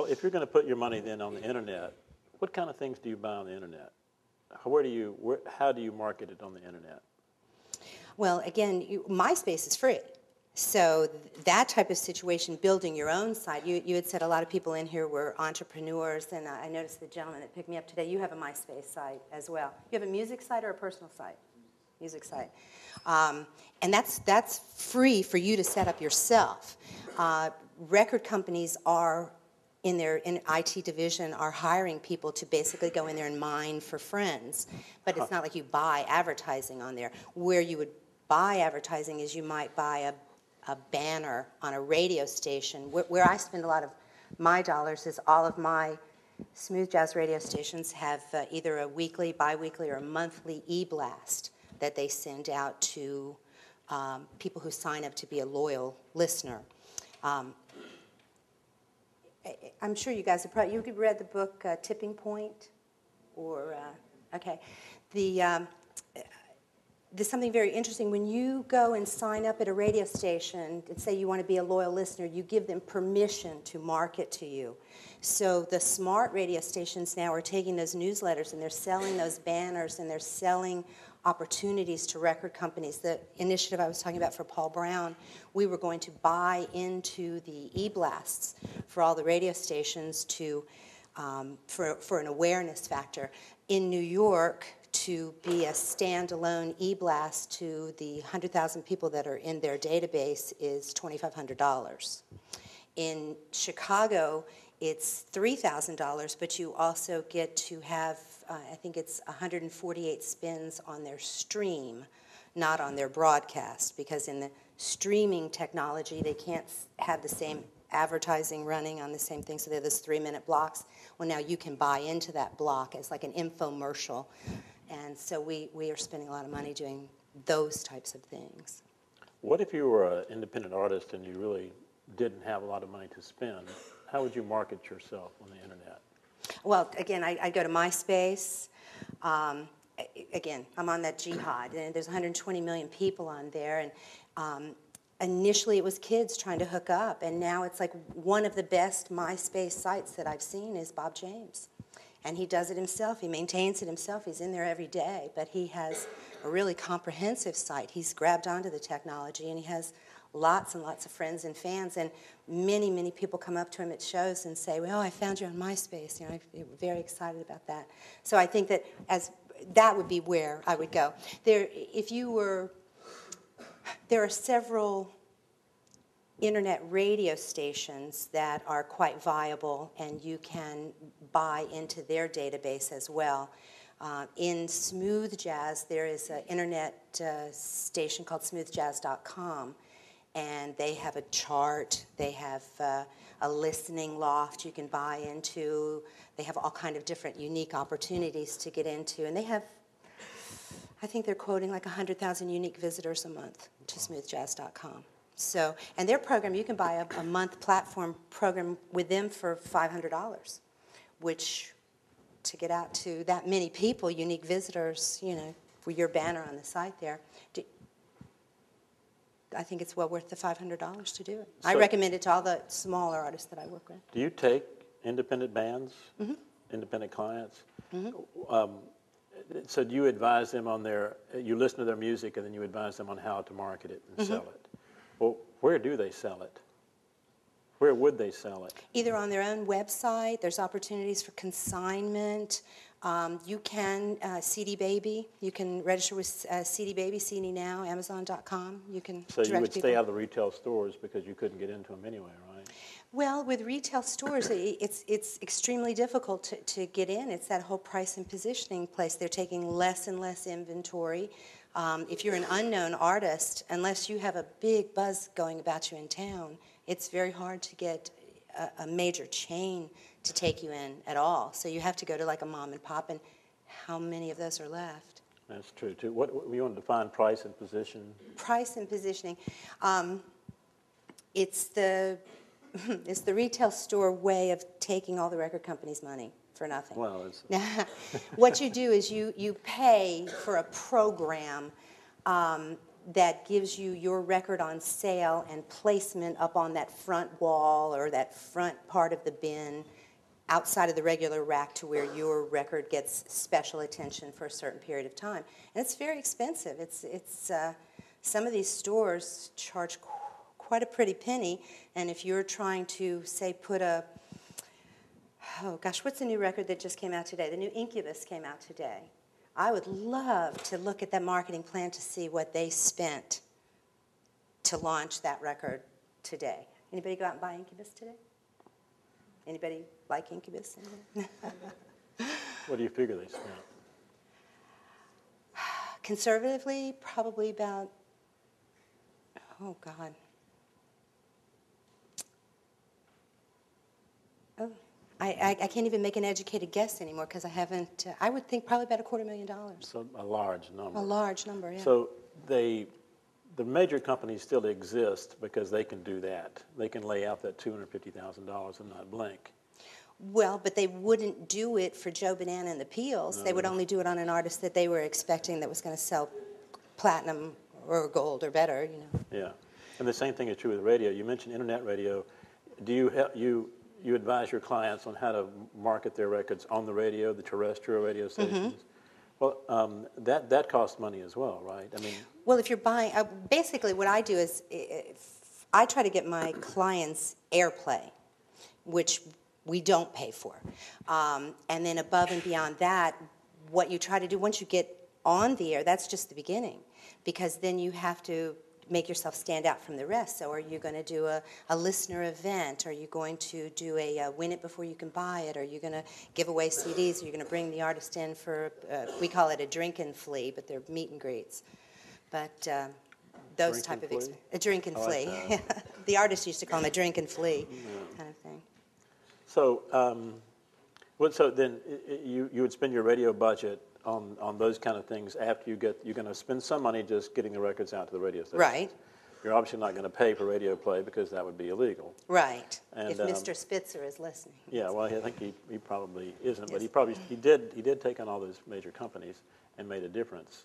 Well, if you're going to put your money then on the internet, what kind of things do you buy on the internet? How do you market it on the internet? Well, again, MySpace is free. So that type of situation, building your own site, you had said a lot of people in here were entrepreneurs, and I noticed the gentleman that picked me up today, you have a MySpace site as well. You have a music site or a personal site? Music site. And that's free for you to set up yourself. Record companies are, in their IT division, are hiring people to basically go in there and mine for friends. But it's not like you buy advertising on there. Where you would buy advertising is you might buy a banner on a radio station. Where I spend a lot of my dollars is all of my smooth jazz radio stations have either a weekly, bi-weekly, or a monthly e-blast that they send out to people who sign up to be a loyal listener. I'm sure you guys have probably, you read the book Tipping Point? Or, okay. There's something very interesting. When you go and sign up at a radio station and say you want to be a loyal listener, you give them permission to market to you. So the smart radio stations now are taking those newsletters and they're selling those banners and they're selling opportunities to record companies. The initiative I was talking about for Paul Brown, we were going to buy into the e-blasts for all the radio stations to for an awareness factor. In New York, to be a standalone e-blast to the 100,000 people that are in their database is $2,500. In Chicago, it's $3,000, but you also get to have, I think it's 148 spins on their stream, not on their broadcast, because in the streaming technology, they can't have the same advertising running on the same thing, so they're those 3-minute blocks. Well, now you can buy into that block as like an infomercial. And so we are spending a lot of money doing those types of things. What if you were an independent artist and you really didn't have a lot of money to spend? How would you market yourself on the internet? Well, again, I go to MySpace. Again, I'm on that jihad, and there's 120 million people on there. And initially it was kids trying to hook up, and now it's like one of the best MySpace sites that I've seen is Bob James. And he does it himself. He maintains it himself. He's in there every day. But he has a really comprehensive site. He's grabbed onto the technology, and he has lots and lots of friends and fans. And many, many people come up to him at shows and say, well, I found you on MySpace. You know, I'm very excited about that. So I think that that would be where I would go. There are several internet radio stations that are quite viable, and you can buy into their database as well. In smooth jazz, there is an internet station called smoothjazz.com, and they have a chart. They have a listening loft you can buy into. They have all kind of different unique opportunities to get into, and they have, I think they're quoting like 100,000 unique visitors a month to smoothjazz.com. So, and their program, you can buy a month platform program with them for $500, which to get out to that many people, unique visitors, you know, for your banner on the site there, I think it's well worth the $500 to do it. So I recommend it to all the smaller artists that I work with. Do you take independent bands, independent clients? So do you advise them on you listen to their music and then you advise them on how to market it and sell it? Well, where do they sell it? Where would they sell it? Either on their own website. There's opportunities for consignment. You can CD Baby. You can register with CD Baby, CD Now, Amazon.com. You can. So you would stay out of the retail stores because you couldn't get into them anyway, right? Well, with retail stores, it's extremely difficult to get in. It's that whole price and positioning place. They're taking less and less inventory. If you're an unknown artist, unless you have a big buzz going about you in town, it's very hard to get a major chain to take you in at all. So you have to go to like a mom and pop, and how many of those are left? That's true, too. What you want to define price and position? Price and positioning. It's the retail store way of taking all the record companies' money for nothing. Well, what you do is you pay for a program that gives you your record on sale and placement up on that front wall or that front part of the bin outside of the regular rack to where your record gets special attention for a certain period of time. And it's very expensive. Some of these stores charge quite a pretty penny, and if you're trying to, say, put a, oh gosh, what's the new record that just came out today? The new Incubus came out today. I would love to look at that marketing plan to see what they spent to launch that record today. Anybody go out and buy Incubus today? Anybody like Incubus? What do you figure they spent? Conservatively, probably about, oh God. Oh, I can't even make an educated guess anymore because I haven't, I would think probably about $250,000. So a large number. A large number, yeah. So the major companies still exist because they can do that. They can lay out that $250,000 and not blink. Well, but they wouldn't do it for Joe Banana and the Peels. No. They would only do it on an artist that they were expecting that was going to sell platinum or gold or better, you know. Yeah, and the same thing is true with radio. You mentioned internet radio. Do you advise your clients on how to market their records on the radio, the terrestrial radio stations? Well, that costs money as well, right? I mean, well, if you're buying, basically what I do is I try to get my clients airplay, which we don't pay for. And then above and beyond that, what you try to do once you get on the air, that's just the beginning, because then you have to make yourself stand out from the rest. So are you going to do a listener event? Are you going to do a win it before you can buy it? Are you going to give away CDs? Are you going to bring the artist in for, we call it a drink and flea, but they're meet and greets. But those Drink type and of, flea? a drink and I like flea. The artist used to call them a drink and flea kind of thing. so so then you would spend your radio budget on those kind of things after you're going to spend some money just getting the records out to the radio station. Right. You're obviously not going to pay for radio play because that would be illegal. Right. And, if Mr. Spitzer is listening. Yeah, well, I think he probably isn't, but Yes. he did take on all those major companies and made a difference.